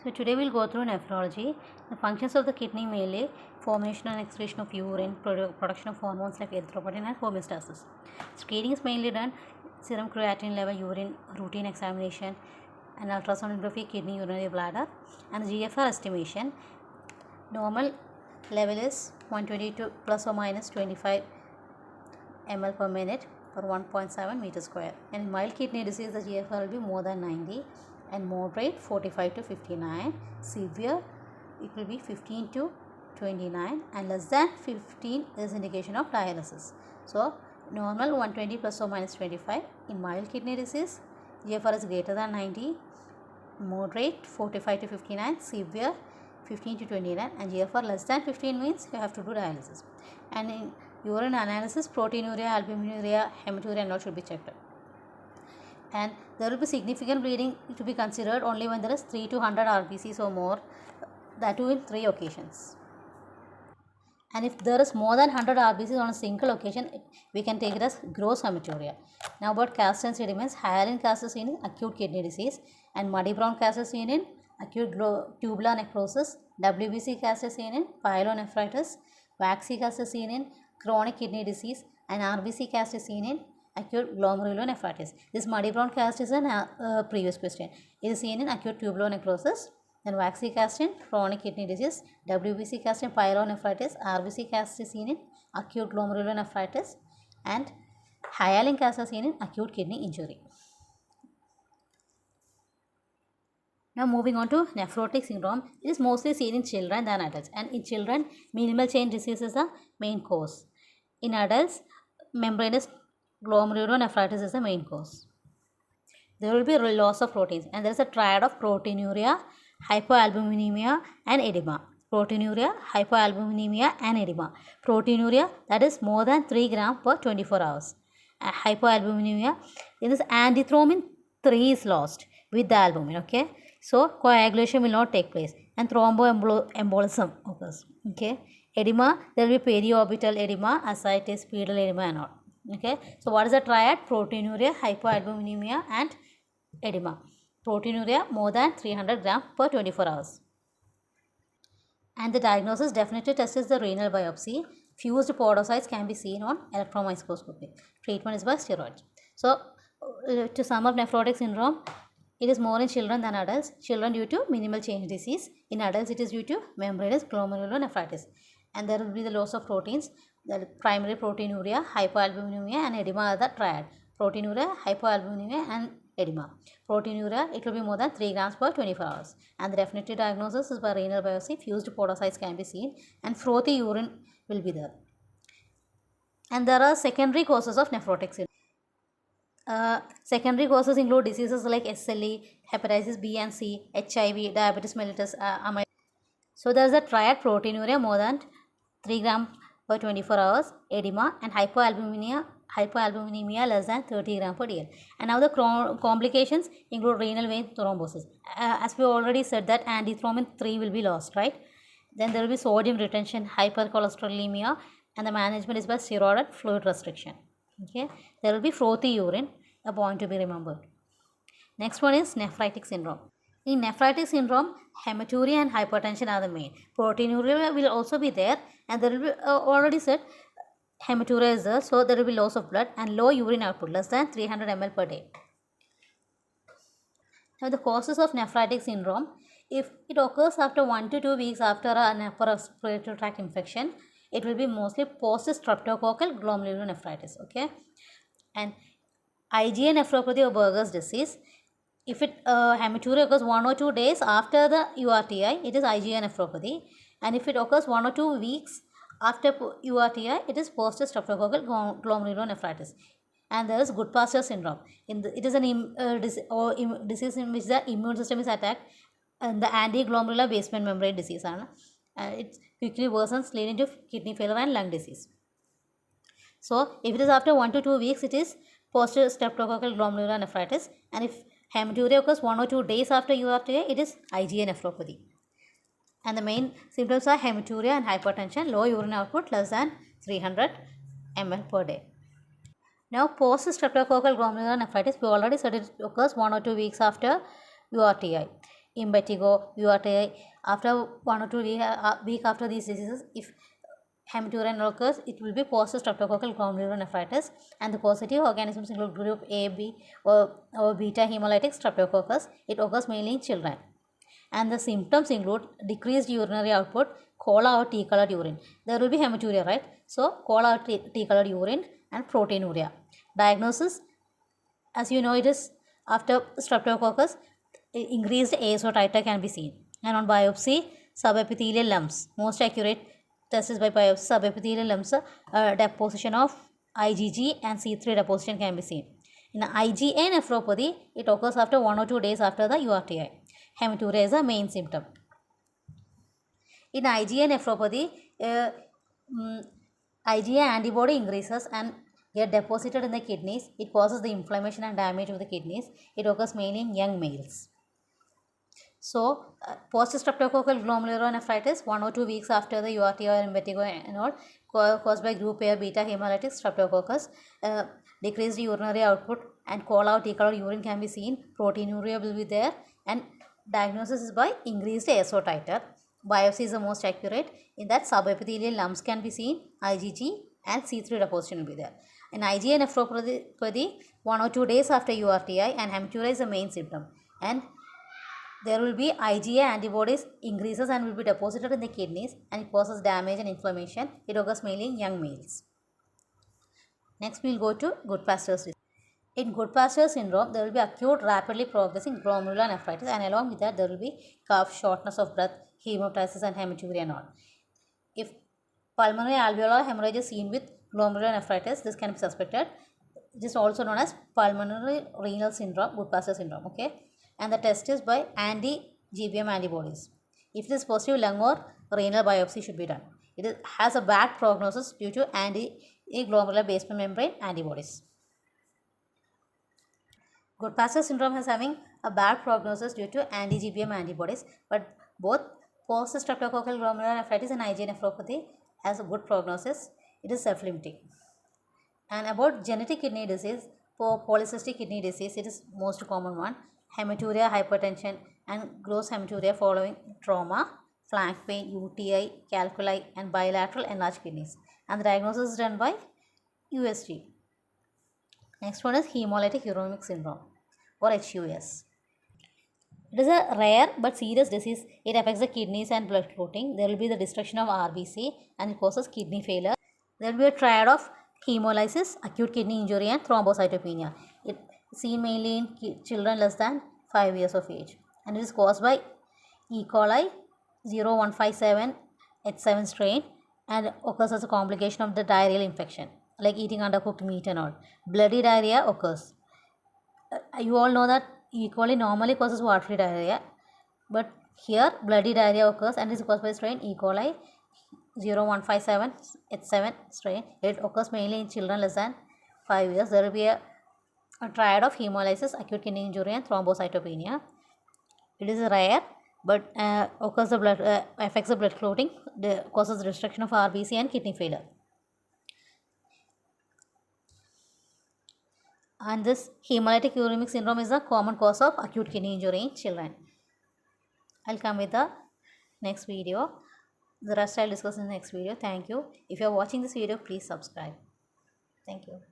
So today we'll go through nephrology. The functions of the kidney mainly formation and excretion of urine, production of hormones like erythropoietin and homeostasis. Screening is mainly done serum creatinine level, urine routine examination, and ultrasonography, kidney, urinary bladder, and the GFR estimation. Normal level is 122 plus or minus 25 ml per minute per 1.7 meter square. And in mild kidney disease, the GFR will be more than 90, and moderate 45 to 59. Severe, it will be 15 to 29, and less than 15 is indication of dialysis. So normal 120 plus or minus 25. In mild kidney disease, GFR is greater than 90, moderate 45 to 59, severe 15 to 29, and GFR less than 15 means you have to do dialysis. And in urine analysis, proteinuria, albuminuria, hematuria and all should be checked. And there will be significant bleeding to be considered only when there is 3 to 100 RBCs or more, that too in 3 occasions. And if there is more than 100 RBCs on a single occasion, we can take it as gross hematuria. Now about cast and sediments, hyaline cast is seen in acute kidney disease, and muddy brown cast is seen in acute tubular necrosis. WBC cast is seen in pyelonephritis. Waxy cast is seen in chronic kidney disease, and RBC cast is seen in acute glomerulonephritis. This muddy brown cast is a previous question. It is seen in acute tubular necrosis. Then waxy cast in chronic kidney disease, WBC cast in pyelonephritis, RBC cast is seen in acute glomerulonephritis, and hyaline cast is seen in acute kidney injury. Now moving on to nephrotic syndrome, it is mostly seen in children than adults, and in children minimal change disease is the main cause. In adults, membranous glomerulonephritis is the main cause. There will be loss of proteins, and there is a triad of proteinuria, hypoalbuminemia and edema. Proteinuria, hypoalbuminemia and edema. Proteinuria, that is more than 3 grams per 24 hours. Hypoalbuminemia, in this antithrombin 3 is lost with the albumin, okay. So coagulation will not take place, and thromboembolism occurs, okay. Edema, there will be periorbital edema, ascites, pedal edema and all, okay. So what is the triad? Proteinuria, hypoalbuminemia and edema. Proteinuria more than 300 grams per 24 hours. And the diagnosis definitely test is the renal biopsy. Fused podocytes can be seen on electron microscopy. Treatment is by steroids. So to sum up nephrotic syndrome, it is more in children than adults. Children due to minimal change disease. In adults, it is due to membranous glomerulonephritis. And there will be the loss of proteins. The primary proteinuria, hypoalbuminemia and edema are the triad. Proteinuria, hypoalbuminemia and edema. Proteinuria, it will be more than 3 grams per 24 hours. And the definitive diagnosis is by renal biopsy. Fused podocytes can be seen, and frothy urine will be there. And there are secondary causes of nephrotic syndrome. Secondary causes include diseases like SLE, hepatitis B and C, HIV, diabetes mellitus, amyloidosis. So there is a triad: proteinuria more than 3 grams per 24 hours, edema, and hypoalbuminemia less than 30 grams per dl. And now the complications include renal vein thrombosis. As we already said that antithrombin 3 will be lost, right? Then there will be sodium retention, hypercholesterolemia, and the management is by steroid and fluid restriction. Okay, there will be frothy urine, a point to be remembered. Next one is nephritic syndrome. In nephritic syndrome, hematuria and hypertension are the main. Proteinuria will also be there, and there will be already said hematuria is there, so there will be loss of blood and low urine output, less than 300 ml per day. Now the causes of nephritic syndrome, if it occurs after 1 to 2 weeks after an upper respiratory tract infection, it will be mostly post-streptococcal glomerulonephritis, okay. And IgA nephropathy or Buerger's disease, if it hematuria occurs 1 or 2 days after the URTI, it is IgA nephropathy. And if it occurs 1 or 2 weeks after URTI, it is post-streptococcal glomerulonephritis. And there is Goodpasture syndrome. It is an disease in which the immune system is attacked, and the anti-glomerular basement membrane disease. It quickly worsens, leading to kidney failure and lung disease. So if it is after 1 to 2 weeks, it is post-streptococcal glomerulonephritis. And if hematuria occurs 1 or 2 days after URTI, it is IgA nephropathy. And the main symptoms are hematuria and hypertension, low urine output less than 300 ml per day. Now post-streptococcal glomerulonephritis, we already said it occurs 1 or 2 weeks after URTI. impetigo, URTI. After 1 or 2 week after these diseases, if hematuria occurs, it will be post-streptococcal glomerulonephritis, and the causative organisms include group A, B, or beta hemolytic streptococcus. It occurs mainly in children. And the symptoms include decreased urinary output, cola or tea-colored urine. There will be hematuria, right? So, cola or tea-colored urine and proteinuria. Diagnosis, as you know, it is after streptococcus, increased ASO titer can be seen. And on biopsy, subepithelial lumps. Most accurate test is by biopsy. Subepithelial lumps, deposition of IgG and C3 deposition can be seen. In IgA nephropathy, it occurs after 1 or 2 days after the URTI. Hematuria is a main symptom. In IgA nephropathy, IgA antibody increases and get deposited in the kidneys. It causes the inflammation and damage of the kidneys. It occurs mainly in young males. So, post-streptococcal glomerulonephritis 1 or 2 weeks after the URTI or impetigo and all, caused by group A beta hemolytic streptococcus. Decreased urinary output and cola or tea-colored urine can be seen. Proteinuria will be there, and diagnosis is by increased ASO titer. Biopsy is the most accurate. In that, subepithelial lumps can be seen, IgG and C3 deposition will be there. In IgA nephropathy, 1 or 2 days after URTI, and hematuria is the main symptom. And there will be IgA antibodies increases and will be deposited in the kidneys, and it causes damage and inflammation. It occurs mainly in young males. Next, we will go to Goodpaster's disease. In Goodpaster's syndrome, there will be acute, rapidly progressing glomerulonephritis, and along with that, there will be cough, shortness of breath, hemoptysis, and hematuria and all. If pulmonary alveolar hemorrhage is seen with glomerulonephritis, this can be suspected. It is also known as pulmonary renal syndrome, Goodpasser syndrome. Okay, and the test is by anti-GBM antibodies. If it is positive, lung or renal biopsy should be done. It has a bad prognosis due to anti-glomerular basement membrane antibodies. Goodpasser syndrome is having a bad prognosis due to anti-GBM antibodies, but both post-streptococcal glomerulonephritis and IgA nephropathy has a good prognosis. It is self-limiting. And about genetic kidney disease, for polycystic kidney disease, it is most common one. Hematuria, hypertension, and gross hematuria following trauma, flank pain, UTI, calculi, and bilateral enlarged kidneys. And the diagnosis is done by USG. Next one is hemolytic uremic syndrome, or HUS. It is a rare but serious disease. It affects the kidneys and blood clotting. There will be the destruction of RBC, and it causes kidney failure. There will be a triad of hemolysis, acute kidney injury, and thrombocytopenia. It is seen mainly in children less than 5 years of age, and it is caused by E. coli 0157H7 strain, and occurs as a complication of the diarrheal infection, like eating undercooked meat and all. Bloody diarrhea occurs. You all know that E. coli normally causes watery diarrhea, but here bloody diarrhea occurs, and is caused by strain E. coli 0157H7 strain. It occurs mainly in children less than 5 years. There will be a triad of hemolysis, acute kidney injury, and thrombocytopenia. It is rare, but occurs the blood affects the blood clotting, causes destruction of RBC and kidney failure. And this hemolytic uremic syndrome is a common cause of acute kidney injury in children. I'll come with the next video. The rest I'll discuss in the next video. Thank you. If you are watching this video, please subscribe. Thank you.